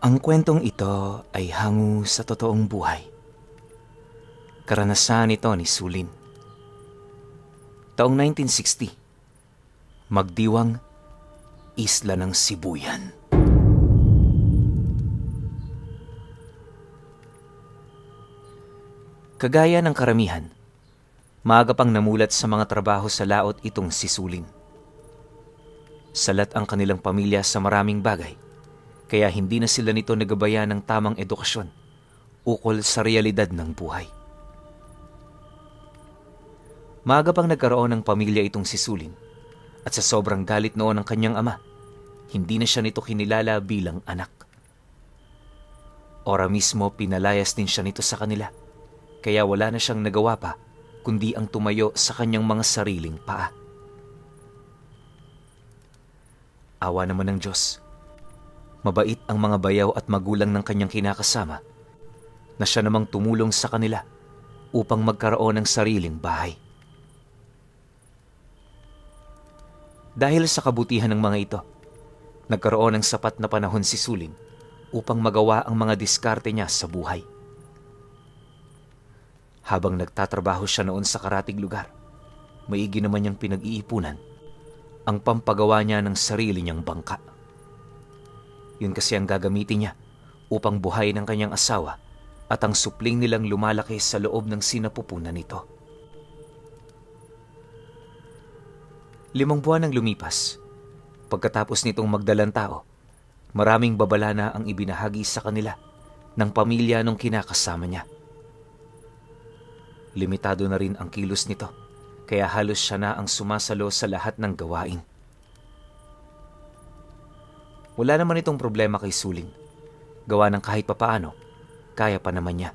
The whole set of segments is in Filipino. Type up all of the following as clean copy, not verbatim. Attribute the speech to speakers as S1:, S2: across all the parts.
S1: Ang kwentong ito ay hango sa totoong buhay. Karanasan ito ni Sulin. Taong 1960, magdiwang Isla ng Sibuyan. Kagaya ng karamihan, maaga pang namulat sa mga trabaho sa laot itong si Sulin. Salat ang kanilang pamilya sa maraming bagay, kaya hindi na sila nito nagabayan ng tamang edukasyon ukol sa realidad ng buhay. Maaga pang nagkaroon ng pamilya itong si Sulin, at sa sobrang galit noon ng kanyang ama, hindi na siya nito kinilala bilang anak. Ora mismo pinalayas din siya nito sa kanila, kaya wala na siyang nagawa pa kundi ang tumayo sa kanyang mga sariling paa. Awa naman ng Diyos. Mabait ang mga bayaw at magulang ng kanyang kinakasama na siya namang tumulong sa kanila upang magkaroon ng sariling bahay. Dahil sa kabutihan ng mga ito, nagkaroon ng sapat na panahon si Sulin upang magawa ang mga diskarte niya sa buhay. Habang nagtatrabaho siya noon sa karatig lugar, maigi naman niyang pinag-iipunan ang pampagawa niya ng sarili niyang bangka. Yun kasi ang gagamitin niya upang buhayin ang kanyang asawa at ang supling nilang lumalaki sa loob ng sinapupunan nito. 5 buwan ang lumipas. Pagkatapos nitong magdalang tao, maraming babala na ang ibinahagi sa kanila ng pamilya nung kinakasama niya. Limitado na rin ang kilos nito, kaya halos siya na ang sumasalo sa lahat ng gawain. Wala naman itong problema kay Sulin. Gawa ng kahit papaano, kaya pa naman niya.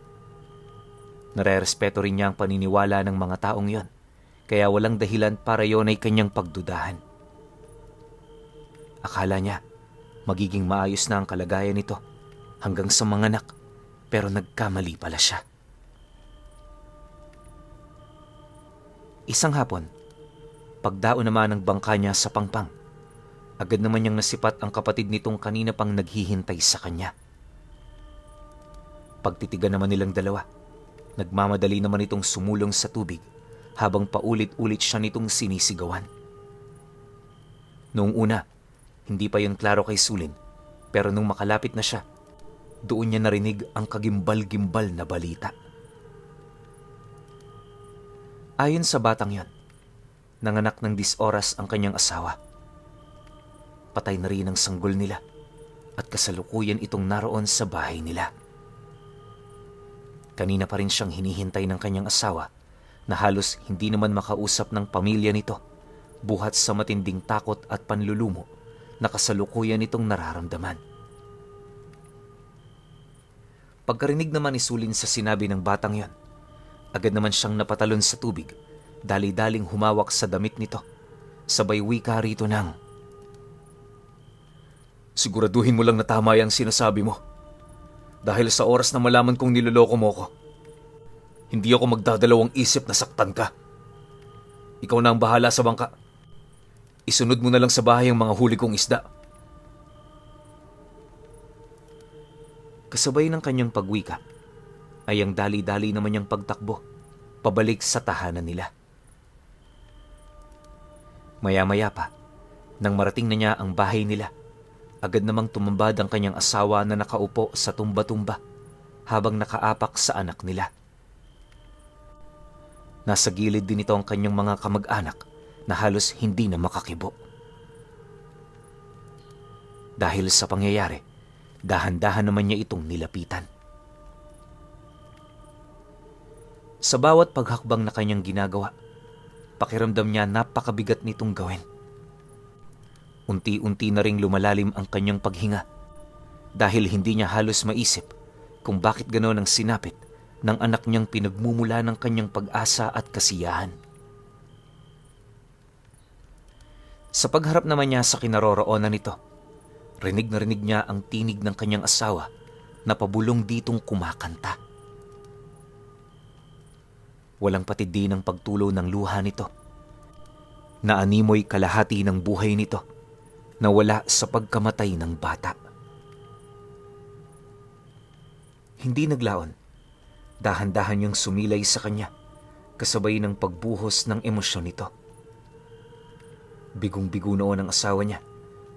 S1: Nare-respeto rin niya ang paniniwala ng mga taong yon, kaya walang dahilan para yon ay kanyang pagdudahan. Akala niya, magiging maayos na ang kalagayan nito hanggang sa manganak, pero nagkamali pala siya. Isang hapon, pagdaon naman ng bangka niya sa pangpang, agad naman niyang nasipat ang kapatid nitong kanina pang naghihintay sa kanya. Pagtitigan naman nilang dalawa, nagmamadali naman itong sumulong sa tubig habang paulit-ulit siya nitong sinisigawan. Noong una, hindi pa yun klaro kay Sulin, pero nung makalapit na siya, doon niya narinig ang kagimbal-gimbal na balita. Ayon sa batang yon, nanganak ng 10 oras ang kanyang asawa. Patay na rin ang sanggol nila at kasalukuyan itong naroon sa bahay nila. Kanina pa rin siyang hinihintay ng kanyang asawa na halos hindi naman makausap ng pamilya nito buhat sa matinding takot at panlulumo na kasalukuyan itong nararamdaman. Pagkarinig naman ni Sulin sa sinabi ng batang yon, agad naman siyang napatalon sa tubig, dali-daling humawak sa damit nito, sabay wika rito ng, "Siguraduhin mo lang na tama yung sinasabi mo. Dahil sa oras na malaman kong niloloko mo ko, hindi ako magdadalawang isip na saktan ka. Ikaw na ang bahala sa bangka. Isunod mo na lang sa bahay ang mga huli kong isda." Kasabay ng kanyang pagwika, ay ang dali-dali naman niyang pagtakbo, pabalik sa tahanan nila. Maya-maya pa, nang marating na niya ang bahay nila, agad namang tumambad ang kanyang asawa na nakaupo sa tumba-tumba habang nakaapak sa anak nila. Nasa gilid din ito ang kanyang mga kamag-anak na halos hindi na makakibo. Dahil sa pangyayari, dahan-dahan naman niya itong nilapitan. Sa bawat paghakbang na kanyang ginagawa, pakiramdam niya napakabigat nitong gawin. Unti-unti na ring lumalalim ang kanyang paghinga dahil hindi niya halos maisip kung bakit ganoon ang sinapit ng anak niyang pinagmumula ng kanyang pag-asa at kasiyahan. Sa pagharap naman niya sa kinaroroonan nito, rinig na rinig niya ang tinig ng kanyang asawa na pabulong ditong kumakanta. Walang patid din ang pagtulo ng luha nito. Naanimoy kalahati ng buhay nito na wala sa pagkamatay ng bata. Hindi naglaon. Dahan-dahan niyang sumilay sa kanya, kasabay ng pagbuhos ng emosyon nito. Bigong-bigo noon ang asawa niya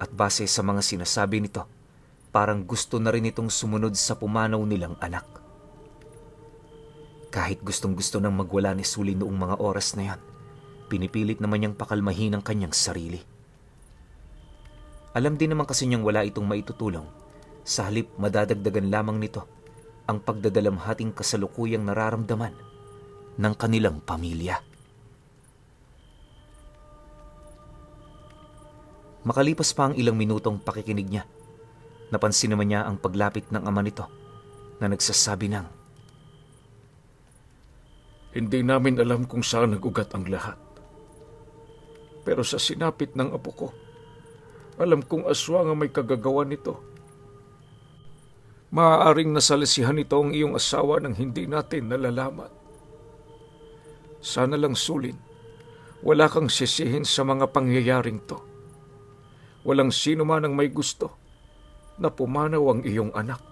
S1: at base sa mga sinasabi nito, parang gusto na rin itong sumunod sa pumanaw nilang anak. Kahit gustong-gusto nang magwala ni Sulin noong mga oras na yan, pinipilit naman niyang pakalmahin ang kanyang sarili. Alam din naman kasi niyang wala itong maitutulong, sa halip madadagdagan lamang nito ang pagdadalamhating kasalukuyang nararamdaman ng kanilang pamilya. Makalipas pa ang ilang minutong pakikinig niya, napansin naman niya ang paglapit ng ama nito na nagsasabi ng,
S2: "Hindi namin alam kung saan nag-ugat ang lahat. Pero sa sinapit ng apo ko, alam kong aswang ang may kagagawa nito. Maaaring nasalisihan nito ang iyong asawa nang hindi natin nalalaman. Sana lang, Sulin, wala kang sisihin sa mga pangyayaring to. Walang sino man ang may gusto na pumanaw ang iyong anak."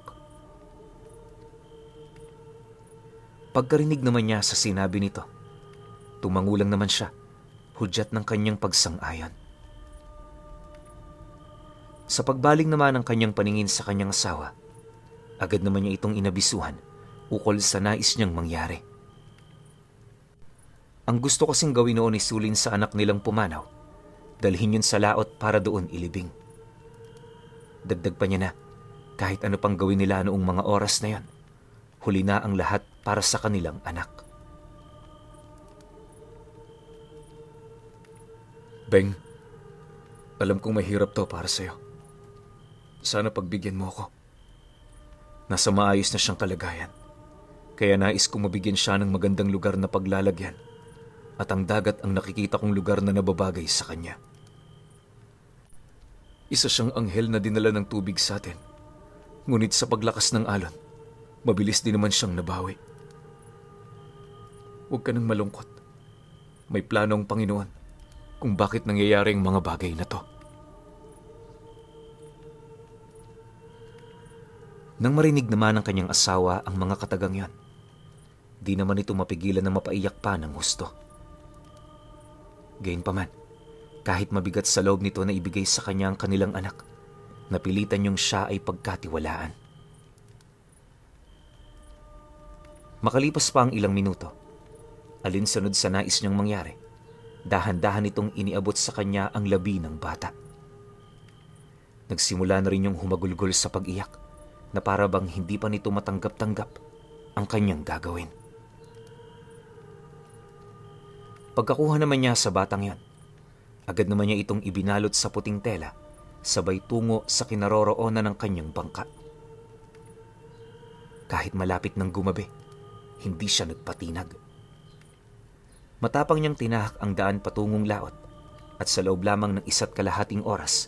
S1: Pagkarinig naman niya sa sinabi nito, tumangulang naman siya, hudyat ng kanyang pagsang-ayon. Sa pagbaling naman ng kanyang paningin sa kanyang asawa, agad naman niya itong inabisuhan ukol sa nais niyang mangyari. Ang gusto kasing gawin noon ni Sulin sa anak nilang pumanaw, dalhin yun sa laot para doon ilibing. Dagdag pa niya na, kahit ano pang gawin nila noong mga oras na yan, huli na ang lahat para sa kanilang anak.
S2: "Beng, alam kong mahirap to para sa'yo. Sana pagbigyan mo ako. Nasa maayos na siyang kalagayan, kaya nais kong mabigyan siya ng magandang lugar na paglalagyan, at ang dagat ang nakikita kong lugar na nababagay sa kanya. Isa siyang anghel na dinala ng tubig sa atin, ngunit sa paglakas ng alon, mabilis din naman siyang nabawi. Huwag ka nang malungkot. May plano ang Panginoon kung bakit nangyayari ang mga bagay na to."
S1: Nang marinig naman ng kanyang asawa ang mga katagang yon, di naman ito mapigilan na mapaiyak pa ng husto. Gayunpaman, kahit mabigat sa loob nito na ibigay sa kanya ang kanilang anak, napilitan niyang siya ay pagkatiwalaan. Makalipas pa ang ilang minuto, alinsunod sa nais niyang mangyari, dahan-dahan itong iniabot sa kanya ang labi ng bata. Nagsimula na rin yung humagulgol sa pag-iyak, na para bang hindi pa nito matanggap-tanggap ang kanyang gagawin. Pagkakuha naman niya sa batang yon, agad naman niya itong ibinalot sa puting tela, sabay tungo sa kinaroroonan ng kanyang bangka. Kahit malapit ng gumabi, hindi siya nagpatinag. Matapang niyang tinahak ang daan patungong laot, at sa loob lamang ng 1.5 oras,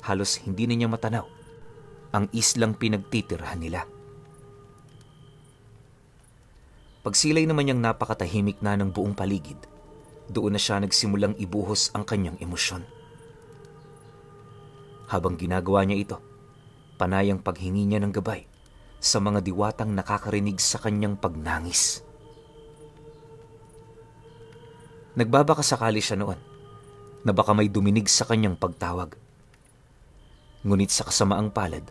S1: halos hindi na niya matanaw ang islang pinagtitirhan nila. Pagsilay naman niyang napakatahimik na ng buong paligid, doon na siya nagsimulang ibuhos ang kanyang emosyon. Habang ginagawa niya ito, panayang paghingi niya ng gabay sa mga diwatang nakakarinig sa kanyang pagnangis. Nagbabaka sakali siya noon na baka may duminig sa kanyang pagtawag. Ngunit sa kasamaang palad,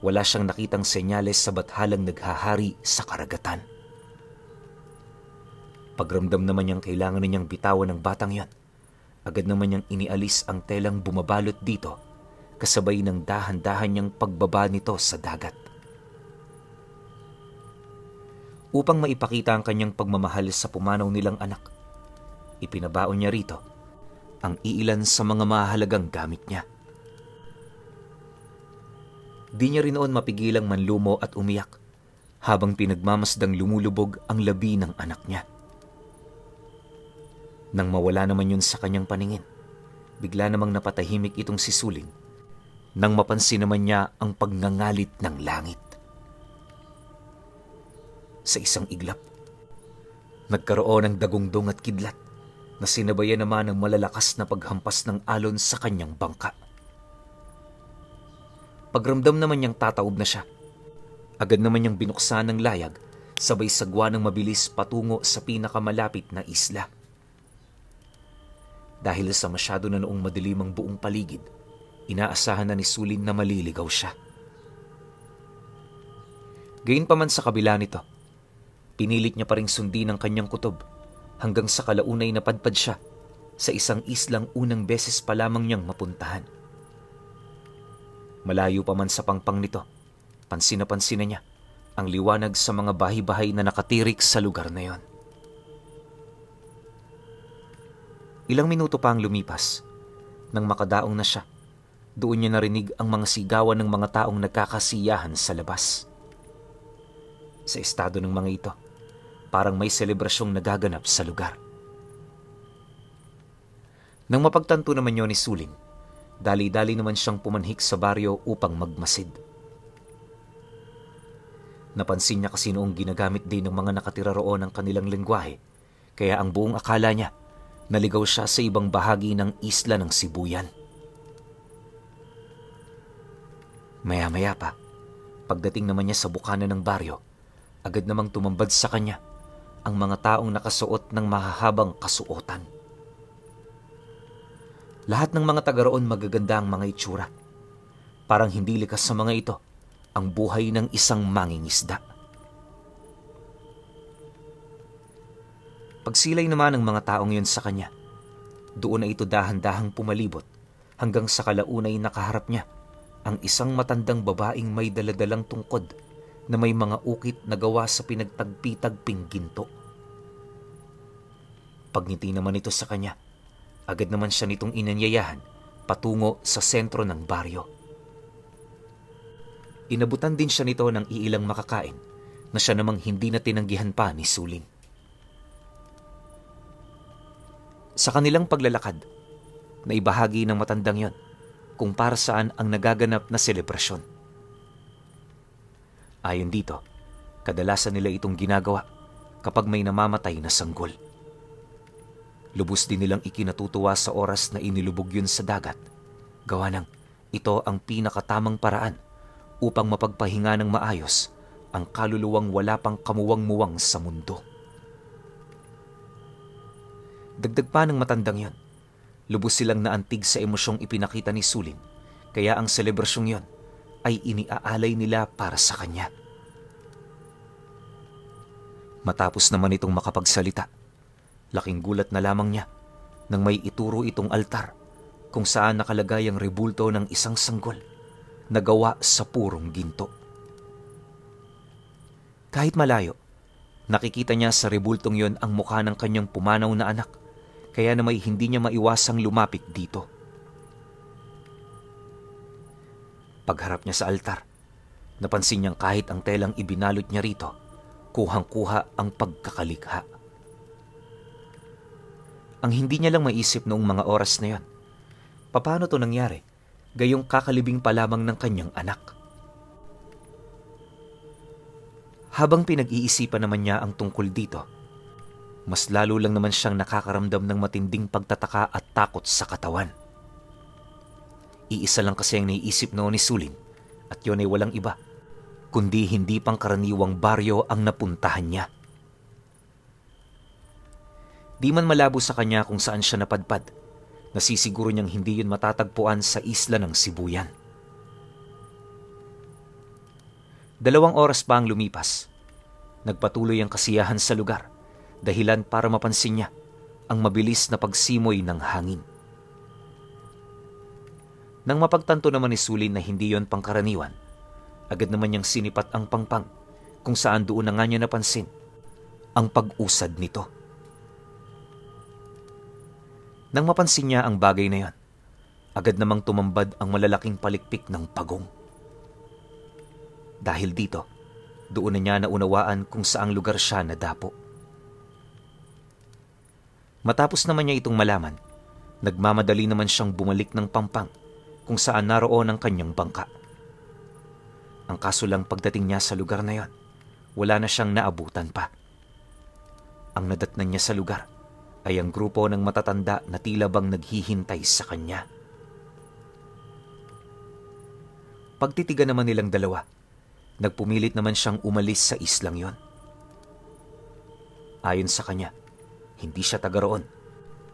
S1: wala siyang nakitang senyales sa bathalang naghahari sa karagatan. Pagramdam naman niyang kailangan niyang bitawan ng batang yon, agad naman niyang inialis ang telang bumabalot dito, kasabay ng dahan-dahan niyang pagbaba nito sa dagat. Upang maipakita ang kanyang pagmamahal sa pumanaw nilang anak, ipinabaon niya rito ang iilan sa mga mahalagang gamit niya. Di niya rin noon mapigilang manlumo at umiyak habang pinagmamasdang lumulubog ang labi ng anak niya. Nang mawala naman yun sa kanyang paningin, bigla namang napatahimik itong si Sulin nang mapansin naman niya ang pagngangalit ng langit. Sa isang iglap, nagkaroon ng dagungdong at kidlat na sinabayan naman ng malalakas na paghampas ng alon sa kanyang bangka. Pagramdam naman niyang tataob na siya, Agad naman niyang binuksan ng layag, sabay sagwa ng mabilis patungo sa pinakamalapit na isla. Dahil sa masyado na noong madilim ang buong paligid, inaasahan na ni Sulin na maliligaw siya. Gayunpaman sa kabila nito, pinilit niya pa ring sundin ang kanyang kutob hanggang sa kalaunay napadpad siya sa isang islang unang beses pa lamang niyang mapuntahan. Malayo pa man sa pangpang nito, pansin na niya ang liwanag sa mga bahay-bahay na nakatirik sa lugar na yon. Ilang minuto pa ang lumipas. Nang makadaong na siya, doon niya narinig ang mga sigawan ng mga taong nagkakasiyahan sa labas. Sa estado ng mga ito, parang may selebrasyong nagaganap sa lugar. Nang mapagtanto naman yun ni Suling, dali-dali naman siyang pumanhik sa baryo upang magmasid. Napansin niya kasi noong ginagamit din ng mga nakatira roon ang kanilang lengguwahe, kaya ang buong akala niya, naligaw siya sa ibang bahagi ng isla ng Sibuyan. Maya-maya pa, pagdating naman niya sa bukana ng baryo, agad namang tumambad sa kanya ang mga taong nakasuot ng mahahabang kasuotan. Lahat ng mga taga roon magaganda ang mga itsura. Parang hindi likas sa mga ito ang buhay ng isang mangingisda. Pagsilay naman ng mga taong yun sa kanya, doon na ito dahan-dahang pumalibot hanggang sa kalaunay nakaharap niya ang isang matandang babaeng may daladalang tungkod na may mga ukit na gawa sa pinagtagpi-tagping ginto. Pagngiti naman ito sa kanya, agad naman siya nitong inanyayahan patungo sa sentro ng baryo. Inabutan din siya nito ng iilang makakain na siya namang hindi na tinanggihan pa ni Suling. Sa kanilang paglalakad, naibahagi ng matandang yon kung para saan ang nagaganap na selebrasyon. Ayon dito, kadalasan nila itong ginagawa kapag may namamatay na sanggol. Lubos din nilang ikinatutuwa sa oras na inilubog yun sa dagat, gawa ng ito ang pinakatamang paraan upang mapagpahinga ng maayos ang kaluluwang wala pang kamuwang-muwang sa mundo. Dagdag pa ng matandang yan, lubos silang naantig sa emosyong ipinakita ni Sulin, kaya ang selebrasyong yon ay iniaalay nila para sa kanya. Matapos naman itong makapagsalita, laking gulat na lamang niya nang may ituro itong altar kung saan nakalagay ang rebulto ng isang sanggol na gawa sa purong ginto. Kahit malayo, nakikita niya sa rebultong yon ang mukha ng kanyang pumanaw na anak, kaya na may hindi niya maiwasang lumapit dito. Pagharap niya sa altar, napansin niyang kahit ang telang ibinalot niya rito, kuhang-kuha ang pagkakalikha. Ang hindi niya lang maisip noong mga oras na yon, paano to nangyari, gayong kakalibing pa lamang ng kanyang anak. Habang pinag-iisipan naman niya ang tungkol dito, mas lalo lang naman siyang nakakaramdam ng matinding pagtataka at takot sa katawan. Iisa lang kasi ang naiisip noon ni Sulin at yun ay walang iba, kundi hindi pangkaraniwang baryo ang napuntahan niya. Di man malabo sa kanya kung saan siya napadpad, nasisiguro niyang hindi yun matatagpuan sa isla ng Sibuyan. 2 oras pa ang lumipas. Nagpatuloy ang kasiyahan sa lugar, dahilan para mapansin niya ang mabilis na pagsimoy ng hangin. Nang mapagtanto naman ni Sulin na hindi yon pangkaraniwan, agad naman niyang sinipat ang pangpang kung saan doon na nga niya napansin ang pag-usad nito. Nang mapansin niya ang bagay na yon, agad namang tumambad ang malalaking palikpik ng pagong. Dahil dito, doon na niya naunawaan kung saang lugar siya nadapo. Matapos naman niya itong malaman, nagmamadali naman siyang bumalik ng pampang kung saan naroon ang kanyang bangka. Ang kaso lang pagdating niya sa lugar na yon, wala na siyang naabutan pa. Ang nadatnan niya sa lugar ay ang grupo ng matatanda na tila bang naghihintay sa kanya. Pagtitigan naman nilang dalawa, Nagpumilit naman siyang umalis sa islang yon. Ayon sa kanya, hindi siya taga roon,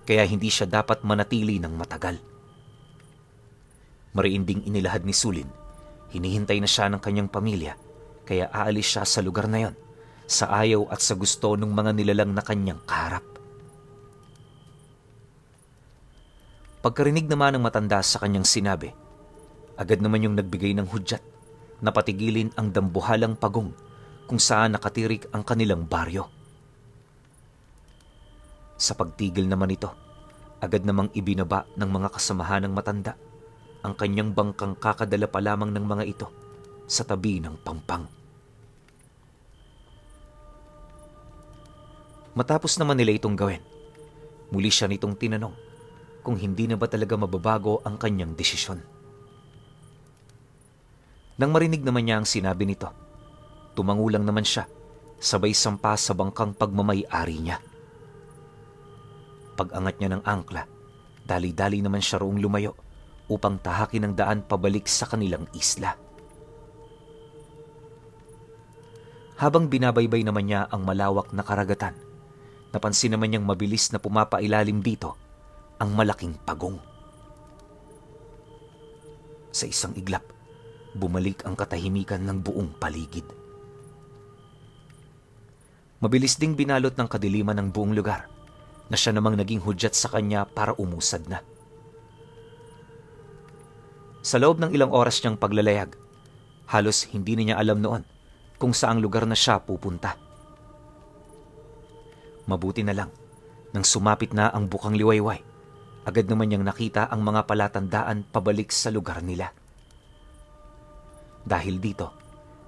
S1: kaya hindi siya dapat manatili ng matagal. Mariinding inilahad ni Sulin, hinihintay na siya ng kanyang pamilya, kaya aalis siya sa lugar na yon, sa ayaw at sa gusto ng mga nilalang na kanyang kaharap. Pagkarinig naman ng matanda sa kanyang sinabi, agad naman yung nagbigay ng hudyat na patigilin ang dambuhalang pagong kung saan nakatirik ang kanilang baryo. Sa pagtigil naman ito, agad namang ibinaba ng mga kasamahan ng matanda ang kanyang bangkang kakadala pa lamang ng mga ito sa tabi ng pampang. Matapos naman nila itong gawin, muli siya nitong tinanong kung hindi na ba talaga mababago ang kanyang desisyon. Nang marinig naman niya ang sinabi nito, tumangulang naman siya, sabay sampa sa bangkang pagmamay-ari niya. Pag-angat niya ng angkla, dali-dali naman siya roong lumayo upang tahakin ang daan pabalik sa kanilang isla. Habang binabaybay naman niya ang malawak na karagatan, napansin naman niyang mabilis na pumapailalim dito ang malaking pagong. Sa isang iglap, bumalik ang katahimikan ng buong paligid. Mabilis ding binalot ng kadiliman ng buong lugar na siya namang naging hudyat sa kanya para umusad na. Sa loob ng ilang oras niyang paglalayag, halos hindi na niya alam noon kung saang lugar na siya pupunta. Mabuti na lang, nang sumapit na ang bukang liwayway, agad naman niyang nakita ang mga palatandaan pabalik sa lugar nila. Dahil dito,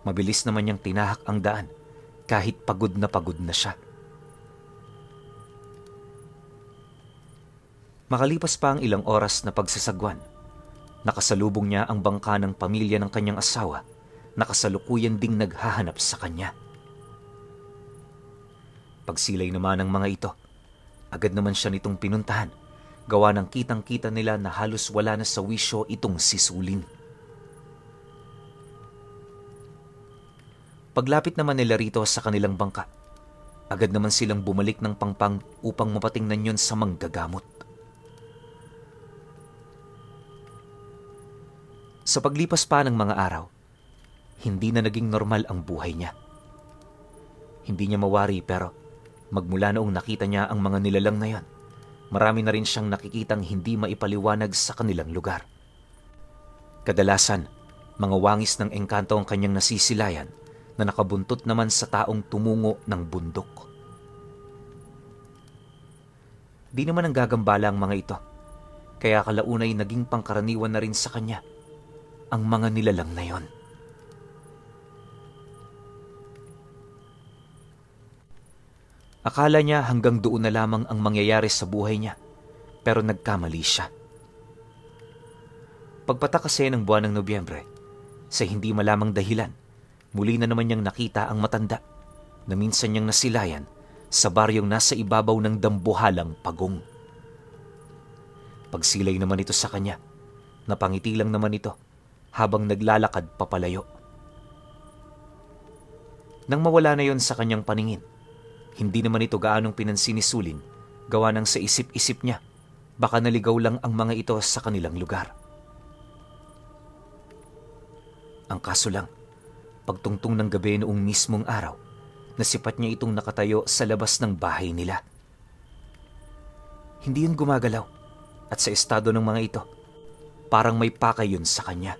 S1: mabilis naman niyang tinahak ang daan kahit pagod na siya. Makalipas pa ang ilang oras na pagsasagwan, nakasalubong niya ang bangka ng pamilya ng kanyang asawa na kasalukuyan ding naghahanap sa kanya. Pagsilay naman ng mga ito, agad naman siya nitong pinuntahan, gawa ng kitang-kita nila na halos wala na sa wisyo itong si Sulin. Paglapit naman nila rito sa kanilang bangka, agad naman silang bumalik ng pangpang upang mapatingnan yon sa manggagamot. Sa paglipas pa ng mga araw, hindi na naging normal ang buhay niya. Hindi niya mawari pero magmula noong nakita niya ang mga nilalang na yon, marami na rin siyang nakikitang hindi maipaliwanag sa kanilang lugar. Kadalasan, mga wangis ng engkanto ang kanyang nasisilayan na nakabuntot naman sa taong tumungo ng bundok. Di naman ang gagambala ang mga ito, kaya kalaunay naging pangkaraniwan na rin sa kanya ang mga nilalang na yon. Akala niya hanggang doon na lamang ang mangyayari sa buhay niya, pero nagkamali siya. Pagpatak kasi ng buwan ng Nobyembre, sa hindi malamang dahilan, muli na naman niyang nakita ang matanda na minsan niyang nasilayan sa baryong nasa ibabaw ng dambuhalang pagong. Pagsilay naman ito sa kanya, napangiti lang naman ito habang naglalakad papalayo. Nang mawala na yon sa kanyang paningin, hindi naman ito gaanong pinansin ni Sulin, gawa ng sa isip-isip niya, baka naligaw lang ang mga ito sa kanilang lugar. Ang kaso lang, pagtungtong ng gabi noong mismong araw, nasipat niya itong nakatayo sa labas ng bahay nila. Hindi yun gumagalaw, at sa estado ng mga ito, parang may pakay yun sa kanya.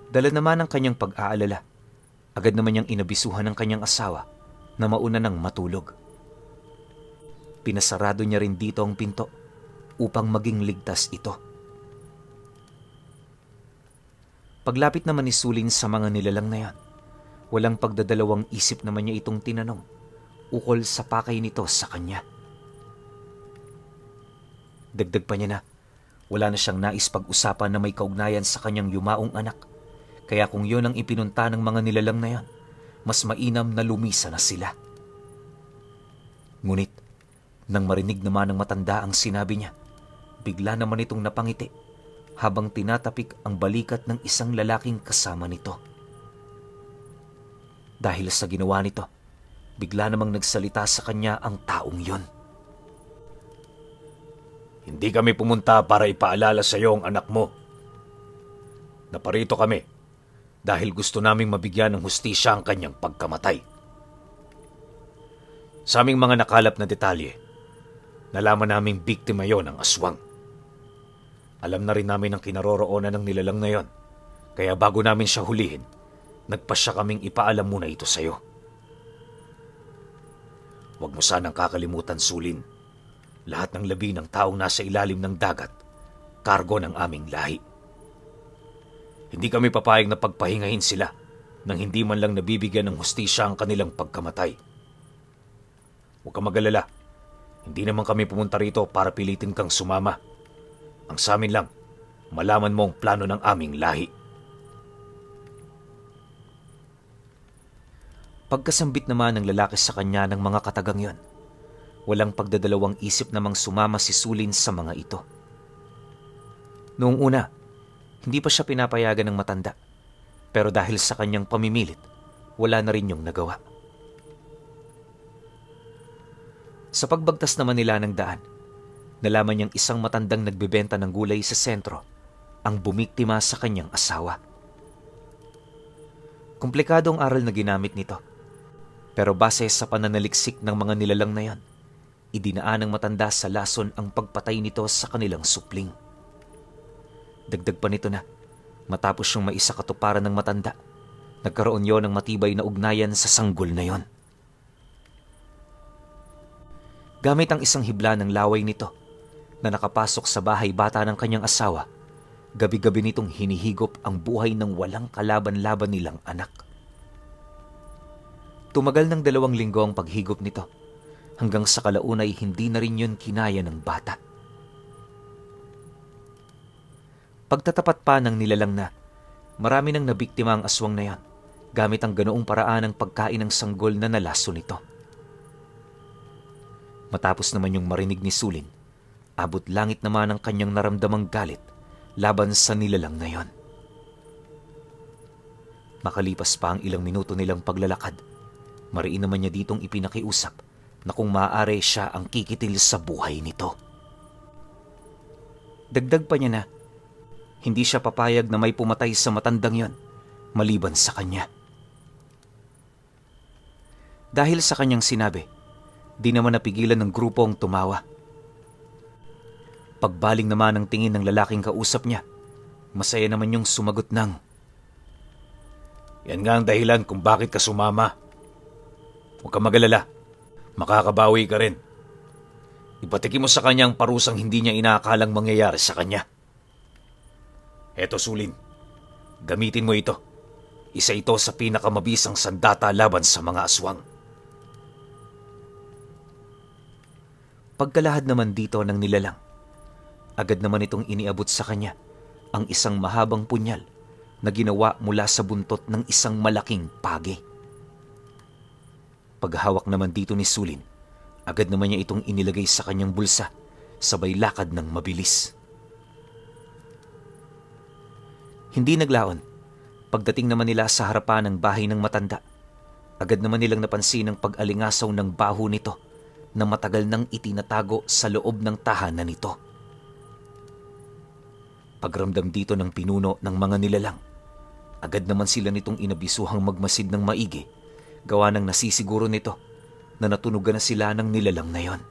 S1: Dala naman ang kanyang pag-aalala, agad naman niyang inabisuhan ng kanyang asawa na mauna nang matulog. Pinasarado niya rin dito ang pinto upang maging ligtas ito. Paglapit naman ni Sulin sa mga nilalang na yan, walang pagdadalawang isip naman niya itong tinanong ukol sa pakay nito sa kanya. Dagdag pa niya na wala na siyang nais pag-usapan na may kaugnayan sa kanyang yumaong anak. Kaya kung yon ang ipinunta ng mga nilalang na yan, mas mainam na lumisa na sila. Ngunit, nang marinig naman ng matanda ang sinabi niya, bigla naman itong napangiti habang tinatapik ang balikat ng isang lalaking kasama nito. Dahil sa ginawa nito, bigla namang nagsalita sa kanya ang taong yon.
S2: Hindi kami pumunta para ipaalala sa iyo ang anak mo. Naparito kami dahil gusto naming mabigyan ng hustisya ang kanyang pagkamatay. Sa aming mga nakalap na detalye, nalaman naming biktima yon ng aswang. Alam na rin namin ang kinaroroonan ng nilalang na yon, kaya bago namin siya hulihin, nagpasya kaming ipaalam muna ito sa iyo. Huwag mo sanang kakalimutan, Sulin. Lahat ng labi ng taong nasa ilalim ng dagat, kargo ng aming lahi. Hindi kami papayag na pagpahingahin sila nang hindi man lang nabibigyan ng hustisya ang kanilang pagkamatay. Huwag kang mag-alala. Hindi naman kami pumunta rito para pilitin kang sumama. Ang sa amin lang, malaman mo ang plano ng aming lahi.
S1: Pagkasambit naman ng lalaki sa kanya ng mga katagang yon, walang pagdadalawang isip namang sumama si Sulin sa mga ito. Noong una, hindi pa siya pinapayagan ng matanda, pero dahil sa kanyang pamimilit, wala na rin yung nagawa. Sa pagbagtas naman nila ng daan, nalaman niyang isang matandang nagbebenta ng gulay sa sentro ang bumiktima sa kanyang asawa. Komplikado ang aral na ginamit nito, pero base sa pananaliksik ng mga nilalang na yon, idinaan ng matanda sa lason ang pagpatay nito sa kanilang supling. Dagdag pa nito na, matapos siyang maisakatuparan ng matanda, nagkaroon yon ng matibay na ugnayan sa sanggol na yon. Gamit ang isang hibla ng laway nito, na nakapasok sa bahay bata ng kanyang asawa, gabi-gabi nitong hinihigop ang buhay ng walang kalaban-laban nilang anak. Tumagal ng 2 linggo ang paghigop nito, hanggang sa kalaunay hindi na rin yun kinaya ng bata. Pagtatapat pa ng nilalang na, marami nang nabiktima ang aswang na yan, gamit ang ganoong paraan ng pagkain ng sanggol na nalaso nito. Matapos naman yung marinig ni Sulin, abot langit naman ang kanyang naramdamang galit laban sa nilalang na yon. Makalipas pa ang ilang minuto nilang paglalakad, mariin naman niya ditong ipinakiusap na kung maaari siya ang kikitil sa buhay nito. Dagdag pa niya na, hindi siya papayag na may pumatay sa matandang yon maliban sa kanya. Dahil sa kanyang sinabi, di naman napigilan ng grupo ang tumawa. Pagbaling naman ng tingin ng lalaking kausap niya, masaya naman yung sumagot ng,
S2: Yan nga ang dahilan kung bakit ka sumama. Huwag kang mag-alala, makakabawi ka rin. Ipatikim mo sa kanya ang parusang hindi niya inaakalang mangyayari sa kanya. Eto, Sulin, gamitin mo ito. Isa ito sa pinakamabisang sandata laban sa mga aswang.
S1: Pagkalahad naman dito ng nilalang, agad naman itong iniabot sa kanya ang isang mahabang punyal na ginawa mula sa buntot ng isang malaking pagi. Paghawak naman dito ni Sulin, agad naman niya itong inilagay sa kanyang bulsa, sabay lakad ng mabilis. Hindi naglaon. Pagdating naman nila sa harapan ng bahay ng matanda, agad naman nilang napansin ang pag-alingasaw ng baho nito na matagal nang itinatago sa loob ng tahanan nito. Pagramdam dito ng pinuno ng mga nilalang, agad naman sila nitong inabisuhang magmasid ng maigi, gawa ng nasisiguro nito na natunugan na sila ng nilalang na yon.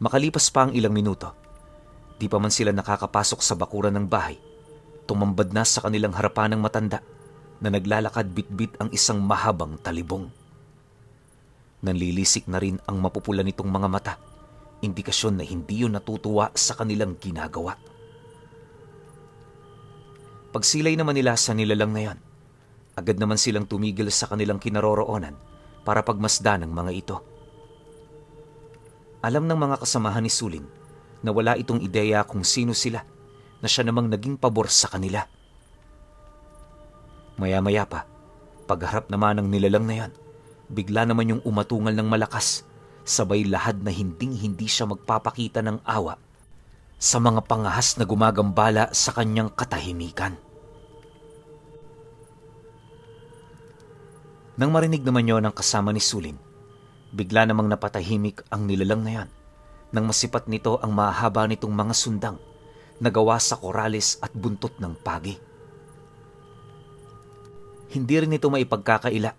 S1: Makalipas pa ang ilang minuto, di pa man sila nakakapasok sa bakuran ng bahay, tumambad na sa kanilang harapan ng matanda na naglalakad bitbit ang isang mahabang talibong. Nanlilisik na rin ang mapupula nitong mga mata, indikasyon na hindi yun natutuwa sa kanilang ginagawa. Pagsilay naman nila sa nilalang na yan, agad naman silang tumigil sa kanilang kinaroroonan para pagmasdan ng mga ito. Alam ng mga kasamahan ni Sulin na wala itong ideya kung sino sila, na siya namang naging pabor sa kanila. Maya-maya pa, pagharap naman ng nilalang na yan, bigla naman yung umatungal ng malakas, sabay lahad na hinding-hindi siya magpapakita ng awa, sa mga pangahas na gumagambala sa kanyang katahimikan. Nang marinig naman yon ng kasama ni Sulin, bigla namang napatahimik ang nilalang na yan nang masipat nito ang mahaba nitong mga sundang na gawa sa korales at buntot ng pagi. Hindi rin ito maipagkakaila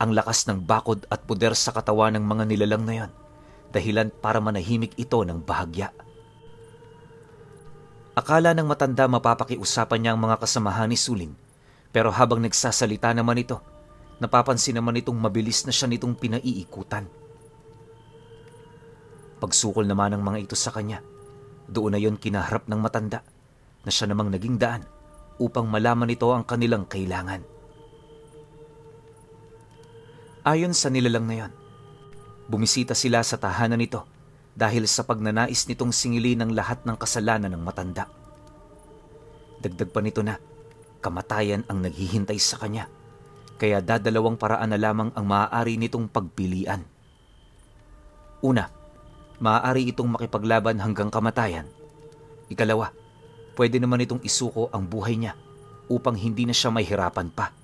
S1: ang lakas ng bakod at puder sa katawan ng mga nilalang na yon, dahilan para manahimik ito ng bahagya. Akala ng matanda mapapakiusapan niya ang mga kasamahan ni Sulin, pero habang nagsasalita naman ito, napapansin naman itong mabilis na siya nitong pinaiikutan. Pagsukol naman ng mga ito sa kanya, doon na yon kinaharap ng matanda na siya namang naging daan upang malaman nito ang kanilang kailangan. Ayon sa nilalang na yon, bumisita sila sa tahanan nito dahil sa pagnanais nitong singilin ang lahat ng kasalanan ng matanda. Dagdag pa nito na kamatayan ang naghihintay sa kanya, kaya dadalawang paraan na lamang ang maaari nitong pagpilian. Una, maaari itong makipaglaban hanggang kamatayan. Ikalawa, pwede naman itong isuko ang buhay niya upang hindi na siya mahirapan pa.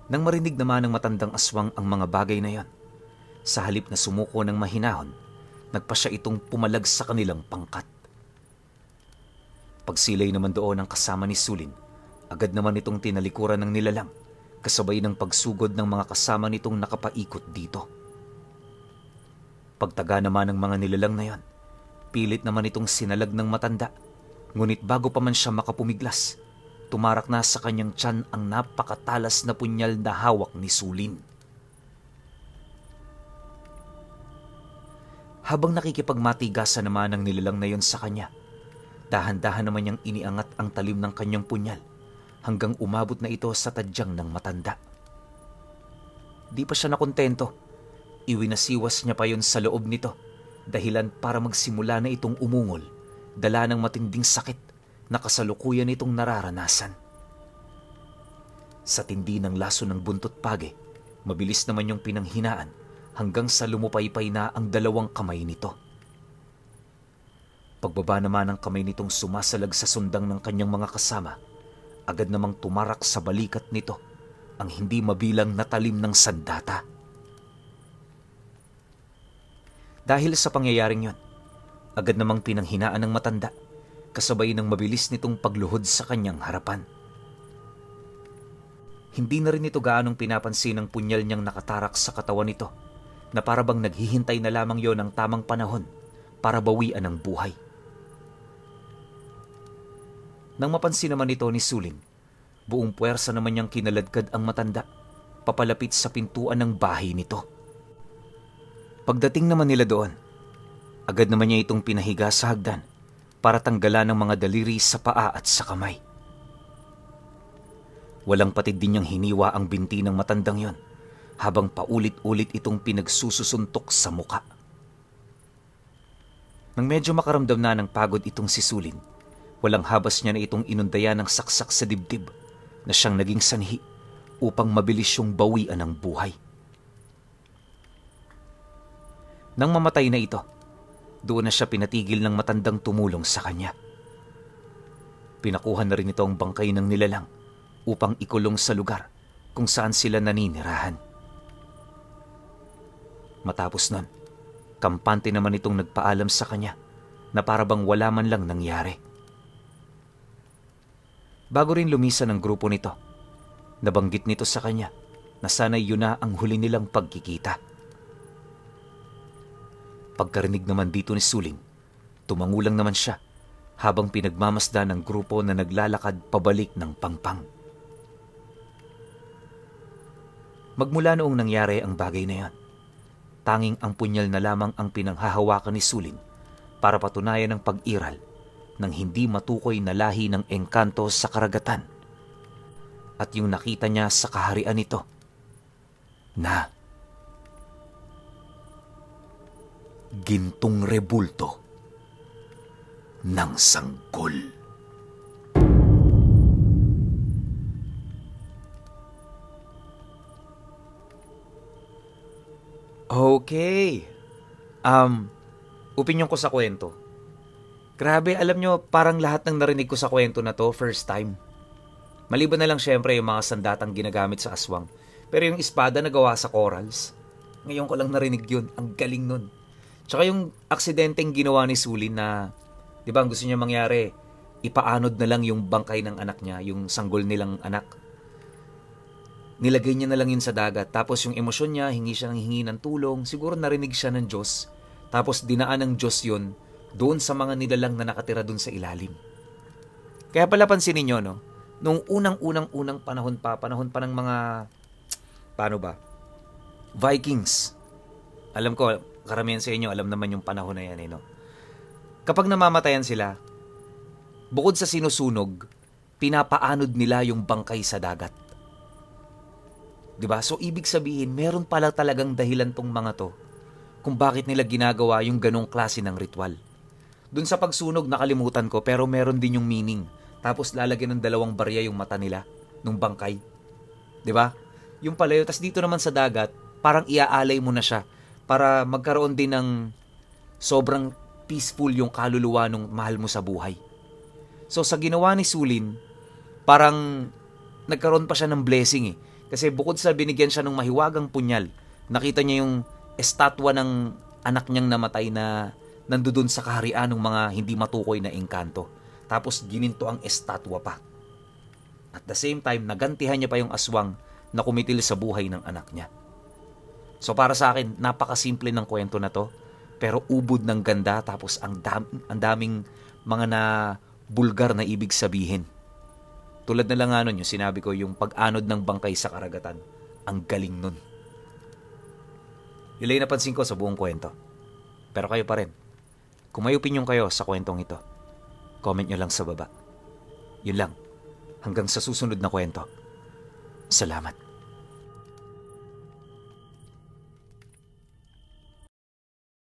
S1: Nang marinig naman ng matandang aswang ang mga bagay na yon, sa halip na sumuko ng mahinahon, nagpa siya itong pumalag sa kanilang pangkat. Pagsilay naman doon ang kasama ni Sulin, agad naman itong tinalikuran ng nilalang, kasabay ng pagsugod ng mga kasama nitong nakapaikot dito. Pagtaga naman ng mga nilalang na yon, pilit naman itong sinalag ng matanda, ngunit bago pa man siya makapumiglas, tumarak na sa kanyang tiyan ang napakatalas na punyal na hawak ni Sulin. Habang nakikipagmatigasan naman ang nilalang na yon sa kanya, dahan-dahan naman niyang iniangat ang talim ng kanyang punyal hanggang umabot na ito sa tadyang ng matanda. Di pa siya nakontento, iwinasiwas niya pa yon sa loob nito, dahilan para magsimula na itong umungol, dala ng matinding sakit na kasalukuyan itong nararanasan. Sa tindi ng laso ng buntot page, mabilis naman yung pinanghinaan hanggang sa lumupaypay na ang dalawang kamay nito. Pagbaba naman ng kamay nitong sumasalag sa sundang ng kanyang mga kasama, agad namang tumarak sa balikat nito ang hindi mabilang na talim ng sandata. Dahil sa pangyayaring yon, agad namang pinanghinaan ng matanda, kasabay ng mabilis nitong pagluhod sa kanyang harapan. Hindi na rin ito gaanong pinapansin ang punyal niyang nakatarak sa katawan nito, na parabang naghihintay na lamang yon ang tamang panahon para bawian ang buhay. Nang mapansin naman ito ni Sulin, buong puwersa naman niyang kinaladkad ang matanda, papalapit sa pintuan ng bahay nito. Pagdating naman nila doon, agad naman niya itong pinahiga sa hagdan para tanggalan ng mga daliri sa paa at sa kamay. Walang patid din niyang hiniwa ang binti ng matandang yon, habang paulit-ulit itong pinagsususuntok sa muka. Nang medyo makaramdam na ng pagod itong si Sulin, walang habas niya na itong inundayan ng saksak sa dibdib na siyang naging sanhi upang mabilis yung bawian ng buhay. Nang mamatay na ito, doon na siya pinatigil ng matandang tumulong sa kanya. Pinakuha na rin ito ang bangkay ng nilalang upang ikulong sa lugar kung saan sila naninirahan. Matapos nun, kampante naman itong nagpaalam sa kanya na parabang wala man lang nangyari. Bago rin lumisan ang grupo nito, nabanggit nito sa kanya na sana'y yun na ang huli nilang pagkikita. Pagkarinig naman dito ni Suling, tumangulang naman siya habang pinagmamasdan ng grupo na naglalakad pabalik ng pangpang. Magmula noong nangyari ang bagay na yan, tanging ang punyal na lamang ang pinanghahawakan ni Sulin para patunayan ang pag-iral ng hindi matukoy na lahi ng engkanto sa karagatan at yung nakita niya sa kaharian nito na gintong rebulto ng sanggol. Okay, Opinyon ko sa kwento. Grabe, alam nyo, parang lahat ng narinig ko sa kwento na to, first time. Maliban na lang syempre yung mga sandatang ginagamit sa aswang. Pero yung espada na gawa sa corals, ngayon ko lang narinig yun. Ang galing nun. Tsaka yung aksidenteng ginawa ni Sulin na, di ba, ang gusto niya mangyari, ipaanod na lang yung bangkay ng anak niya, yung sanggol nilang anak. Nilagay niya na lang yun sa dagat. Tapos yung emosyon niya, hingi siya ng hingi ng tulong. Siguro narinig siya ng Diyos. Tapos dinaan ng Diyos yun doon sa mga nilalang na nakatira doon sa ilalim. Kaya pala pansinin nyo, no? Nung unang panahon pa ng mga, paano ba? Vikings. Alam ko, karamihan sa inyo, alam naman yung panahon na yan, no? Kapag namamatayan sila, bukod sa sinusunog, pinapaanod nila yung bangkay sa dagat. Diba? So, ibig sabihin, meron pala talagang dahilan tong mga to kung bakit nila ginagawa yung ganong klase ng ritual. Doon sa pagsunog, nakalimutan ko, pero meron din yung meaning. Tapos lalagyan ng 2 barya yung mata nila, nung bangkay. Diba? Yung pala yun. Tapos dito naman sa dagat, parang iaalay mo na siya para magkaroon din ng sobrang peaceful yung kaluluwa ng mahal mo sa buhay. So, sa ginawa ni Sulin, parang nagkaroon pa siya ng blessing eh. Kasi bukod sa binigyan siya ng mahiwagang punyal, nakita niya yung estatwa ng anak niyang namatay na nandoon sa kaharian ng mga hindi matukoy na engkanto. Tapos gininto ang estatwa pa. At the same time, nagantihan niya pa yung aswang na kumitil sa buhay ng anak niya. So para sa akin, napakasimple ng kwento na to, pero ubod ng ganda, tapos ang daming mga na bulgar na ibig sabihin. Tulad na lang yung sinabi ko, yung pag-anod ng bangkay sa karagatan. Ang galing nun. Yun lang napansin ko sa buong kwento. Pero kayo pa rin. Kung may opinion kayo sa kwentong ito, comment nyo lang sa baba. Yun lang. Hanggang sa susunod na kwento. Salamat.